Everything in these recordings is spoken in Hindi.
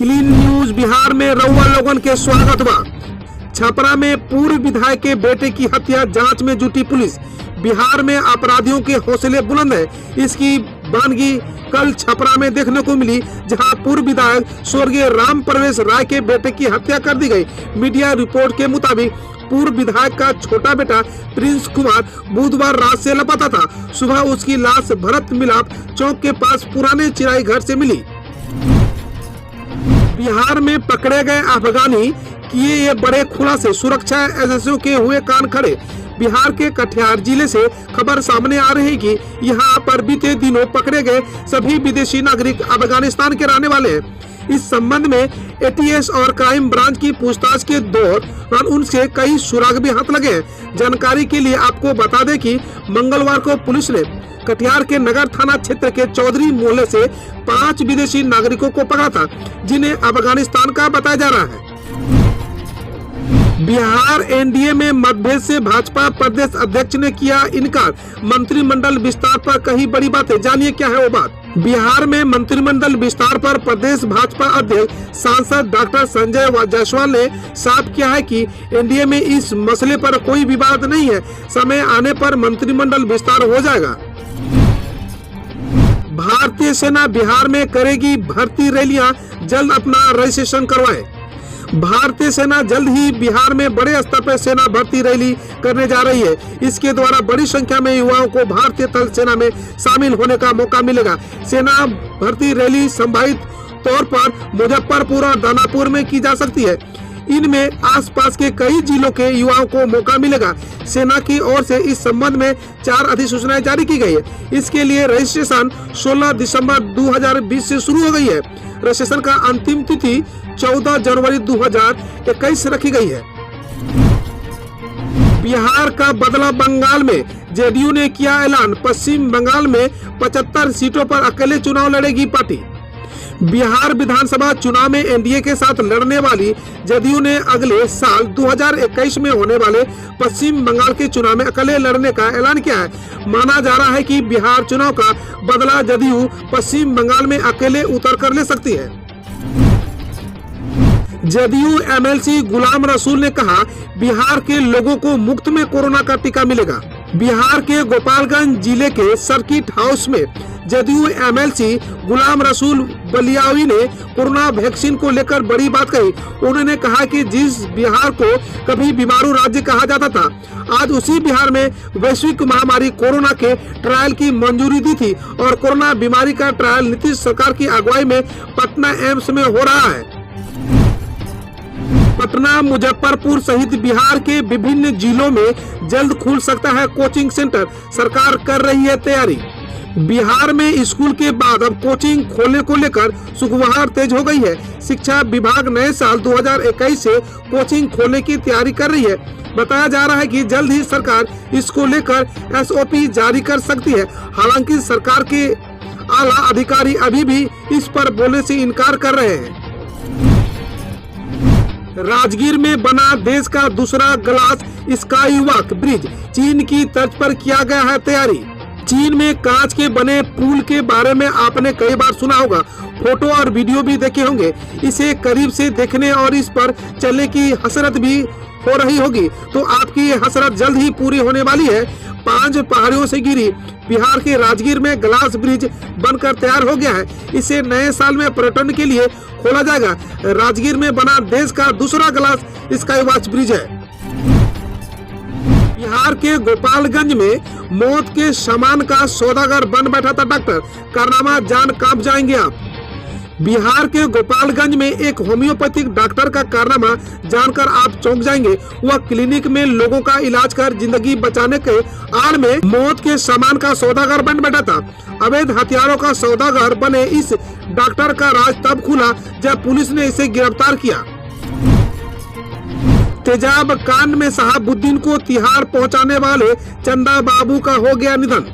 क्लीन न्यूज बिहार में रउआ लोगन के स्वागत बा। छपरा में पूर्व विधायक के बेटे की हत्या जांच में जुटी पुलिस। बिहार में अपराधियों के हौसले बुलंद है। इसकी बानगी कल छपरा में देखने को मिली, जहां पूर्व विधायक स्वर्गीय राम प्रवेश राय के बेटे की हत्या कर दी गई। मीडिया रिपोर्ट के मुताबिक पूर्व विधायक का छोटा बेटा प्रिंस कुमार बुधवार रात से लापता था। सुबह उसकी लाश भरत मिलाप चौक के पास पुराने चिराई घर से मिली। बिहार में पकड़े गए अफगानी किए ये बड़े खुलासे, सुरक्षा एजेंसियों के हुए कान खड़े। बिहार के कटिहार जिले से खबर सामने आ रही है कि यहाँ पर बीते दिनों पकड़े गए सभी विदेशी नागरिक अफगानिस्तान के रहने वाले हैं। इस संबंध में एटीएस और क्राइम ब्रांच की पूछताछ के दौरान उनसे कई सुराग भी हाथ लगे हैं। जानकारी के लिए आपको बता दें कि मंगलवार को पुलिस ने कटिहार के नगर थाना क्षेत्र के चौधरी मोहल्ले से 5 विदेशी नागरिकों को पकड़ा था, जिन्हें अफगानिस्तान का बताया जा रहा है। बिहार एनडीए में मतभेद से भाजपा प्रदेश अध्यक्ष ने किया इनकार। मंत्रिमंडल विस्तार पर कही बड़ी बातें, जानिए क्या है वो बात। बिहार में मंत्रिमंडल विस्तार पर प्रदेश भाजपा अध्यक्ष सांसद डॉक्टर संजय जायसवाल ने साफ किया है कि एनडीए में इस मसले पर कोई विवाद नहीं है। समय आने पर मंत्रिमंडल विस्तार हो जाएगा। भारतीय सेना बिहार में करेगी भर्ती रैलियां, जल्द अपना रजिस्ट्रेशन करवाएं। भारतीय सेना जल्द ही बिहार में बड़े स्तर पर सेना भर्ती रैली करने जा रही है। इसके द्वारा बड़ी संख्या में युवाओं को भारतीय थल सेना में शामिल होने का मौका मिलेगा। सेना भर्ती रैली संभावित तौर पर मुजफ्फरपुर और दानापुर में की जा सकती है। इनमें आसपास के कई जिलों के युवाओं को मौका मिलेगा। सेना की ओर से इस संबंध में 4 अधिसूचनाएं जारी की गई है। इसके लिए रजिस्ट्रेशन 16 दिसंबर 2020 से शुरू हो गई है। रजिस्ट्रेशन का अंतिम तिथि 14 जनवरी 2021 रखी गई है। बिहार का बदला बंगाल में जेडीयू ने किया ऐलान। पश्चिम बंगाल में 75 सीटों पर अकेले चुनाव लड़ेगी पार्टी। बिहार विधानसभा चुनाव में एनडीए के साथ लड़ने वाली जदयू ने अगले साल 2021 में होने वाले पश्चिम बंगाल के चुनाव में अकेले लड़ने का ऐलान किया है। माना जा रहा है कि बिहार चुनाव का बदला जदयू पश्चिम बंगाल में अकेले उतर कर ले सकती है। जदयू एमएलसी गुलाम रसूल ने कहा, बिहार के लोगों को मुफ्त में कोरोना का टीका मिलेगा। बिहार के गोपालगंज जिले के सर्किट हाउस में जदयू एमएलसी गुलाम रसूल बलियावी ने कोरोना वैक्सीन को लेकर बड़ी बात कही। उन्होंने कहा कि जिस बिहार को कभी बीमारू राज्य कहा जाता था, आज उसी बिहार में वैश्विक महामारी कोरोना के ट्रायल की मंजूरी दी थी और कोरोना बीमारी का ट्रायल नीतीश सरकार की अगुवाई में पटना एम्स में हो रहा है। पटना, मुजफ्फरपुर सहित बिहार के विभिन्न जिलों में जल्द खुल सकता है कोचिंग सेंटर। सरकार कर रही है तैयारी। बिहार में स्कूल के बाद अब कोचिंग खोलने को लेकर सुखबहार तेज हो गई है। शिक्षा विभाग नए साल 2021 से कोचिंग खोलने की तैयारी कर रही है। बताया जा रहा है कि जल्द ही सरकार इसको लेकर एसओपी जारी कर सकती है। हालांकि सरकार के आला अधिकारी अभी भी इस पर बोलने से इनकार कर रहे हैं। राजगीर में बना देश का दूसरा ग्लास स्काई वॉक ब्रिज। चीन की तर्ज पर किया गया है तैयारी। चीन में कांच के बने पुल के बारे में आपने कई बार सुना होगा, फोटो और वीडियो भी देखे होंगे। इसे करीब से देखने और इस पर चलने की हसरत भी हो रही होगी, तो आपकी ये हसरत जल्द ही पूरी होने वाली है। 5 पहाड़ियों से घिरी बिहार के राजगीर में ग्लास ब्रिज बनकर तैयार हो गया है। इसे नए साल में पर्यटन के लिए खोला जाएगा। राजगीर में बना देश का दूसरा ग्लास स्काई वॉच ब्रिज है। बिहार के गोपालगंज में मौत के सामान का सौदागर बन बैठा था डॉक्टर। कारनामा जान कांप जाएंगे आप। बिहार के गोपालगंज में एक होम्योपैथिक डॉक्टर का कारनामा जानकर आप चौंक जाएंगे। वह क्लिनिक में लोगों का इलाज कर जिंदगी बचाने के आड़ में मौत के सामान का सौदागर बन बैठा था। अवैध हथियारों का सौदागर बने इस डॉक्टर का राज तब खुला जब पुलिस ने इसे गिरफ्तार किया। तेजाब कांड में शहाबुद्दीन को तिहाड़ पहुंचाने वाले चंदा बाबू का हो गया निधन।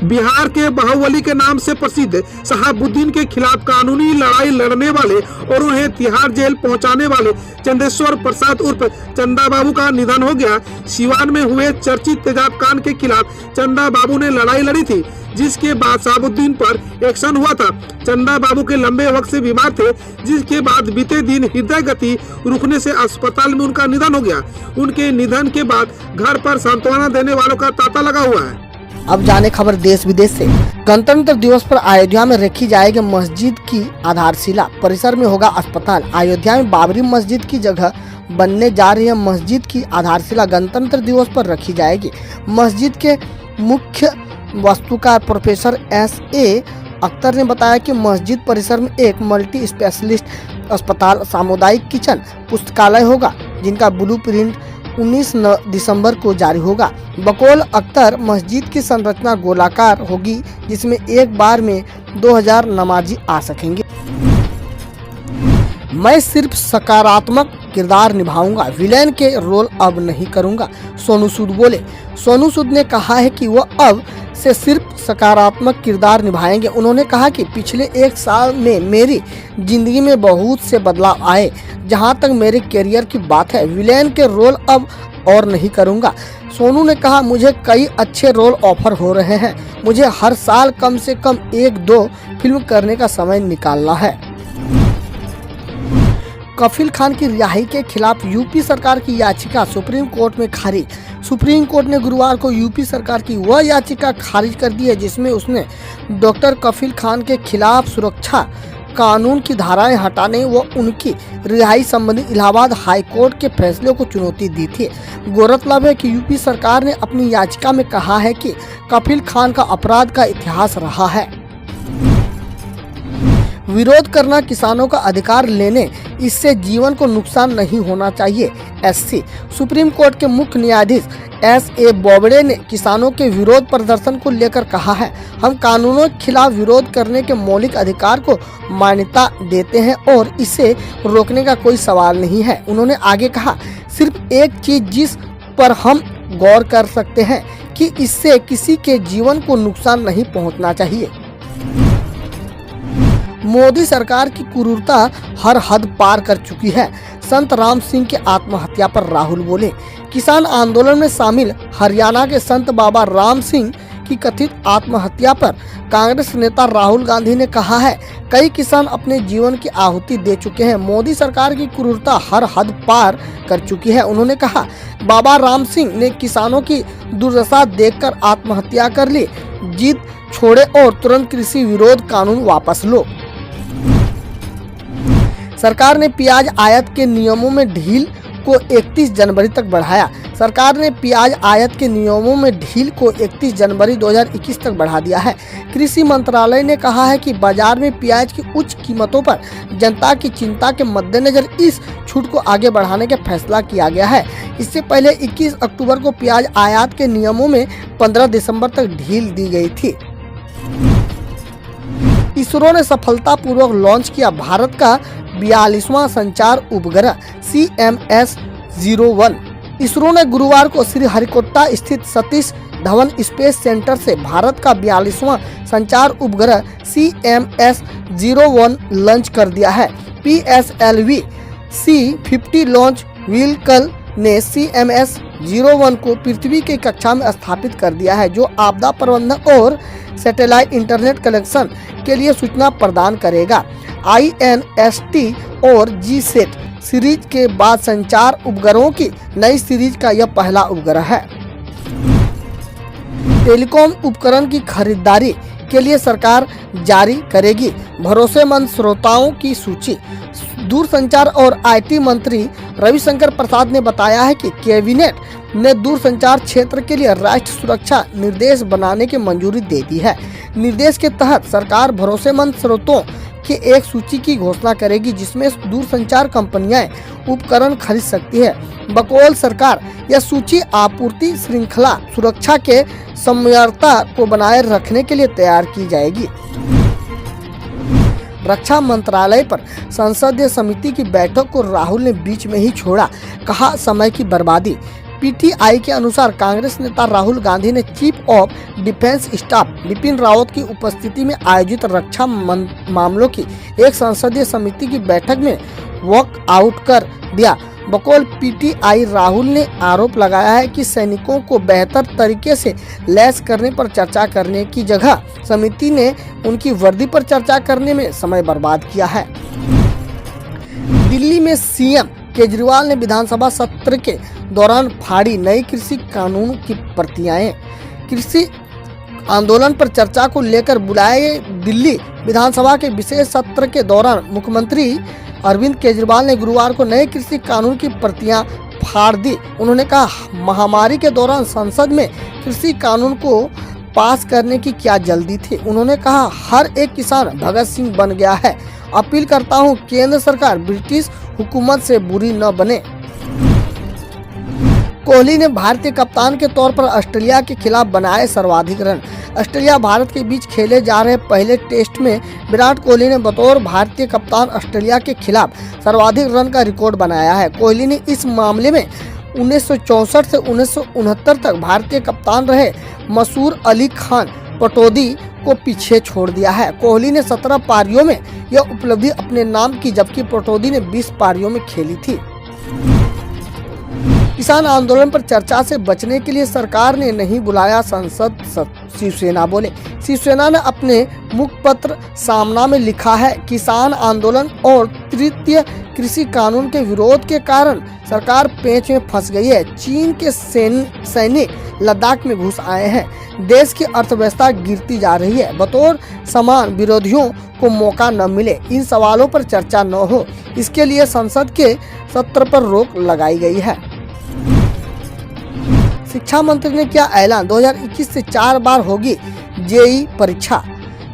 बिहार के बाहुबली के नाम से प्रसिद्ध शहाबुद्दीन के खिलाफ कानूनी लड़ाई लड़ने वाले और उन्हें तिहाड़ जेल पहुंचाने वाले चंदेश्वर प्रसाद उर्फ चंदा बाबू का निधन हो गया। सिवान में हुए चर्चित तेजाब कांड के खिलाफ चंदा बाबू ने लड़ाई लड़ी थी, जिसके बाद शहाबुद्दीन पर एक्शन हुआ था। चंदा बाबू के लंबे वक्त से बीमार थे, जिसके बाद बीते दिन हृदय गति रुकने से अस्पताल में उनका निधन हो गया। उनके निधन के बाद घर पर सांत्वना देने वालों का तांता लगा हुआ है। अब जाने खबर देश विदेश से। गणतंत्र दिवस पर अयोध्या में रखी जाएगी मस्जिद की आधारशिला, परिसर में होगा अस्पताल। अयोध्या में बाबरी मस्जिद की जगह बनने जा रही है मस्जिद की आधारशिला गणतंत्र दिवस पर रखी जाएगी। मस्जिद के मुख्य वास्तुकार प्रोफेसर S.A. अख्तर ने बताया कि मस्जिद परिसर में एक मल्टी स्पेशलिस्ट अस्पताल, सामुदायिक किचन, पुस्तकालय होगा, जिनका ब्लूप्रिंट 19 दिसंबर को जारी होगा। बकौल अख्तर मस्जिद की संरचना गोलाकार होगी, जिसमें एक बार में 2000 नमाजी आ सकेंगे। मैं सिर्फ सकारात्मक किरदार निभाऊंगा, विलेन के रोल अब नहीं करूंगा, सोनू सूद बोले। सोनू सूद ने कहा है कि वह अब से सिर्फ सकारात्मक किरदार निभाएंगे। उन्होंने कहा कि पिछले 1 साल में मेरी जिंदगी में बहुत से बदलाव आए। जहां तक मेरे करियर की बात है, विलेन के रोल अब और नहीं करूंगा। सोनू ने कहा, मुझे कई अच्छे रोल ऑफर हो रहे हैं, मुझे हर साल कम से कम 1-2 फिल्म करने का समय निकालना है। कफील खान की रिहाई के खिलाफ यूपी सरकार की याचिका सुप्रीम कोर्ट में खारिज। सुप्रीम कोर्ट ने गुरुवार को यूपी सरकार की वह याचिका खारिज कर दी है, जिसमें उसने डॉक्टर कफील खान के खिलाफ सुरक्षा कानून की धाराएं हटाने व उनकी रिहाई संबंधी इलाहाबाद हाई कोर्ट के फैसले को चुनौती दी थी। गौरतलब है कि यूपी सरकार ने अपनी याचिका में कहा है कि कफील खान का अपराध का इतिहास रहा है। विरोध करना किसानों का अधिकार लेने, इससे जीवन को नुकसान नहीं होना चाहिए। SC सुप्रीम कोर्ट के मुख्य न्यायाधीश S.A. बोबड़े ने किसानों के विरोध प्रदर्शन को लेकर कहा है, हम कानूनों के खिलाफ विरोध करने के मौलिक अधिकार को मान्यता देते हैं और इसे रोकने का कोई सवाल नहीं है। उन्होंने आगे कहा, सिर्फ एक चीज जिस पर हम गौर कर सकते हैं कि इससे किसी के जीवन को नुकसान नहीं पहुंचना चाहिए। मोदी सरकार की क्रूरता हर हद पार कर चुकी है, संत राम सिंह के आत्महत्या पर राहुल बोले। किसान आंदोलन में शामिल हरियाणा के संत बाबा राम सिंह की कथित आत्महत्या पर कांग्रेस नेता राहुल गांधी ने कहा है, कई किसान अपने जीवन की आहुति दे चुके हैं। मोदी सरकार की क्रूरता हर हद पार कर चुकी है। उन्होंने कहा, बाबा राम सिंह ने किसानों की दुर्दशा देखकर आत्महत्या कर ली। जिद छोड़े और तुरंत कृषि विरोध कानून वापस लो। सरकार ने प्याज आयात के नियमों में ढील को 31 जनवरी तक बढ़ाया। सरकार ने प्याज आयात के नियमों में ढील को 31 जनवरी 2021 तक बढ़ा दिया है। कृषि मंत्रालय ने कहा है कि बाजार में प्याज की उच्च कीमतों पर जनता की चिंता के मद्देनजर इस छूट को आगे बढ़ाने का फैसला किया गया है। इससे पहले 21 अक्टूबर को प्याज आयात के नियमों में 15 दिसंबर तक ढील दी गई थी। इसरो ने सफलतापूर्वक लॉन्च किया भारत का 42वां संचार उपग्रह CMS-01। इसरो ने गुरुवार को श्रीहरिकोटा स्थित सतीश धवन स्पेस सेंटर से भारत का 42वां संचार उपग्रह CMS-01 लॉन्च कर दिया है। PSLV C-50 लॉन्च व्हीकल ने CMS-01 को पृथ्वी की कक्षा में स्थापित कर दिया है, जो आपदा प्रबंधन और सैटेलाइट इंटरनेट कनेक्शन के लिए सूचना प्रदान करेगा। INST और GSAT सीरीज के बाद संचार उपग्रहों की नई सीरीज का यह पहला उपग्रह है। टेलीकॉम उपकरण की खरीदारी के लिए सरकार जारी करेगी भरोसेमंद स्रोताओं की सूची। दूरसंचार और IT मंत्री रविशंकर प्रसाद ने बताया है कि कैबिनेट ने दूरसंचार क्षेत्र के लिए राष्ट्रीय सुरक्षा निर्देश बनाने की मंजूरी दे दी है। निर्देश के तहत सरकार भरोसेमंद स्रोतों की एक सूची की घोषणा करेगी, जिसमें दूरसंचार कंपनियां उपकरण खरीद सकती है। बकौल सरकार यह सूची आपूर्ति श्रृंखला सुरक्षा के समग्रता को बनाए रखने के लिए तैयार की जाएगी। रक्षा मंत्रालय पर संसदीय समिति की बैठक को राहुल ने बीच में ही छोड़ा, कहा समय की बर्बादी। पीटीआई के अनुसार कांग्रेस नेता राहुल गांधी ने chief of defence staff Bipin Rawat की उपस्थिति में आयोजित रक्षा मामलों की एक संसदीय समिति की बैठक में वॉक आउट कर दिया। बकौल पीटीआई राहुल ने आरोप लगाया है कि सैनिकों को बेहतर तरीके से लैस करने पर चर्चा करने की जगह समिति ने उनकी वर्दी पर चर्चा करने में समय बर्बाद किया है। दिल्ली में सीएम केजरीवाल ने विधानसभा सत्र के दौरान फाड़ी नई कृषि कानून की प्रतियां। कृषि आंदोलन पर चर्चा को लेकर बुलाए दिल्ली विधानसभा के विशेष सत्र के दौरान मुख्यमंत्री अरविंद केजरीवाल ने गुरुवार को नए कृषि कानून की प्रतियां फाड़ दी। उन्होंने कहा, महामारी के दौरान संसद में कृषि कानून को पास करने की क्या जल्दी थी। उन्होंने कहा, हर एक किसान भगत सिंह बन गया है। अपील करता हूं, केंद्र सरकार ब्रिटिश हुकूमत से बुरी न बने। कोहली ने भारतीय कप्तान के तौर पर ऑस्ट्रेलिया के खिलाफ बनाए सर्वाधिक रन। ऑस्ट्रेलिया भारत के बीच खेले जा रहे पहले टेस्ट में विराट कोहली ने बतौर भारतीय कप्तान ऑस्ट्रेलिया के खिलाफ सर्वाधिक रन का रिकॉर्ड बनाया है। कोहली ने इस मामले में 1964 से 1969 तक भारतीय कप्तान रहे मसूर अली खान पटौदी को पीछे छोड़ दिया है। कोहली ने 17 पारियों में यह उपलब्धि अपने नाम की, जबकि पटौदी ने 20 पारियों में खेली थी। किसान आंदोलन पर चर्चा से बचने के लिए सरकार ने नहीं बुलाया संसद, शिवसेना बोले। शिवसेना ने अपने मुखपत्र सामना में लिखा है, किसान आंदोलन और तृतीय कृषि कानून के विरोध के कारण सरकार पेंच में फंस गई है। चीन के सैनिक लद्दाख में घुस आए हैं। देश की अर्थव्यवस्था गिरती जा रही है। बतौर समान विरोधियों को मौका न मिले, इन सवालों पर चर्चा न हो, इसके लिए संसद के सत्र पर रोक लगाई गई है। शिक्षा मंत्री ने किया ऐलान, 2021 से 4 बार होगी जेईई परीक्षा।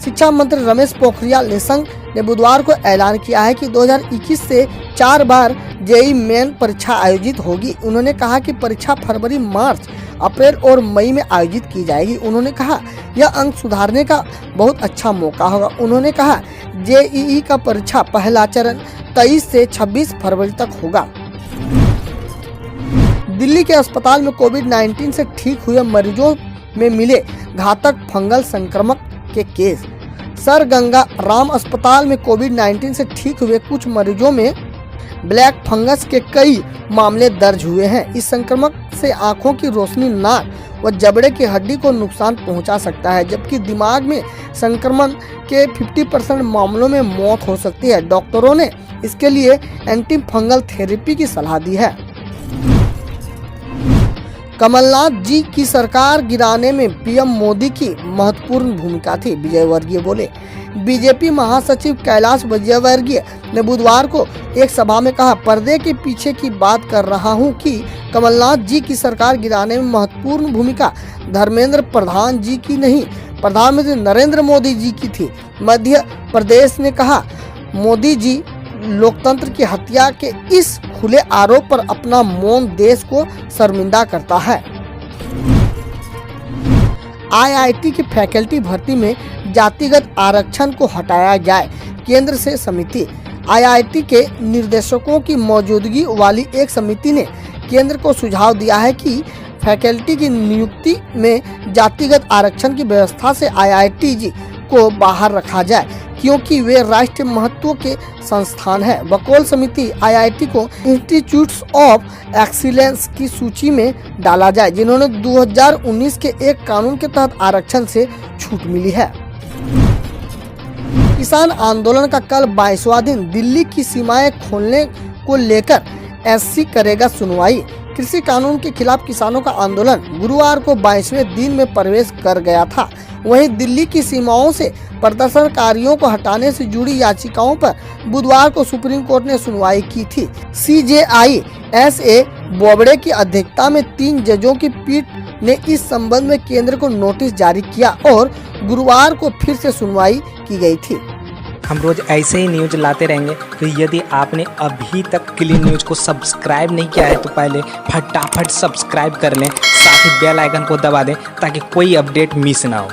शिक्षा मंत्री रमेश पोखरियाल निशंक ने बुधवार को ऐलान किया है कि 2021 से 4 बार जेईई मेन परीक्षा आयोजित होगी। उन्होंने कहा कि परीक्षा फरवरी, मार्च, अप्रैल और मई में आयोजित की जाएगी। उन्होंने कहा, यह अंक सुधारने का बहुत अच्छा मौका होगा। उन्होंने कहा, जेईई का परीक्षा पहला चरण 23 से 26 फरवरी तक होगा। दिल्ली के अस्पताल में कोविड-19 से ठीक हुए मरीजों में मिले घातक फंगल संक्रमण के केस। सर गंगा राम अस्पताल में कोविड-19 से ठीक हुए कुछ मरीजों में ब्लैक फंगस के कई मामले दर्ज हुए हैं। इस संक्रमण से आंखों की रोशनी, नाक व जबड़े की हड्डी को नुकसान पहुंचा सकता है, जबकि दिमाग में संक्रमण के 50% मामलों में मौत हो सकती है। डॉक्टरों ने इसके लिए एंटी फंगल थेरेपी की सलाह दी है। कमलनाथ जी की सरकार गिराने में पीएम मोदी की महत्वपूर्ण भूमिका थी, विजयवर्गीय बोले। बीजेपी महासचिव कैलाश विजयवर्गीय ने बुधवार को एक सभा में कहा, पर्दे के पीछे की बात कर रहा हूं कि कमलनाथ जी की सरकार गिराने में महत्वपूर्ण भूमिका धर्मेंद्र प्रधान जी की नहीं, प्रधानमंत्री नरेंद्र मोदी जी की थी। मध्य प्रदेश ने कहा, मोदी जी लोकतंत्र की हत्या के इस खुले आरोप पर अपना मौन देश को शर्मिंदा करता है। आईआईटी की फैकल्टी भर्ती में जातिगत आरक्षण को हटाया जाए, केंद्र से समिति। आईआईटी के निर्देशकों की मौजूदगी वाली एक समिति ने केंद्र को सुझाव दिया है कि फैकल्टी की नियुक्ति में जातिगत आरक्षण की व्यवस्था से आईआईटी जी को बाहर रखा जाए, क्योंकि वे राष्ट्रीय महत्व के संस्थान हैं। बकौल समिति आईआईटी को इंस्टीट्यूट्स ऑफ एक्सीलेंस की सूची में डाला जाए, जिन्होंने 2019 के एक कानून के तहत आरक्षण से छूट मिली है। किसान आंदोलन का कल 22वां दिन। दिल्ली की सीमाएं खोलने को लेकर एससी करेगा सुनवाई। कृषि कानून के खिलाफ किसानों का आंदोलन गुरुवार को 22वें दिन में प्रवेश कर गया था। वहीं दिल्ली की सीमाओं से प्रदर्शनकारियों को हटाने से जुड़ी याचिकाओं पर बुधवार को सुप्रीम कोर्ट ने सुनवाई की थी। सीजेआई एसए बोबड़े की अध्यक्षता में 3 जजों की पीठ ने इस संबंध में केंद्र को नोटिस जारी किया और गुरुवार को फिर से सुनवाई की गई थी। हम रोज ऐसे ही न्यूज लाते रहेंगे, तो यदि आपने अभी तक क्लीन न्यूज को सब्सक्राइब नहीं किया है तो पहले फटाफट सब्सक्राइब कर लें, साथ ही बेल आइकन को दबा दें ताकि कोई अपडेट मिस ना हो।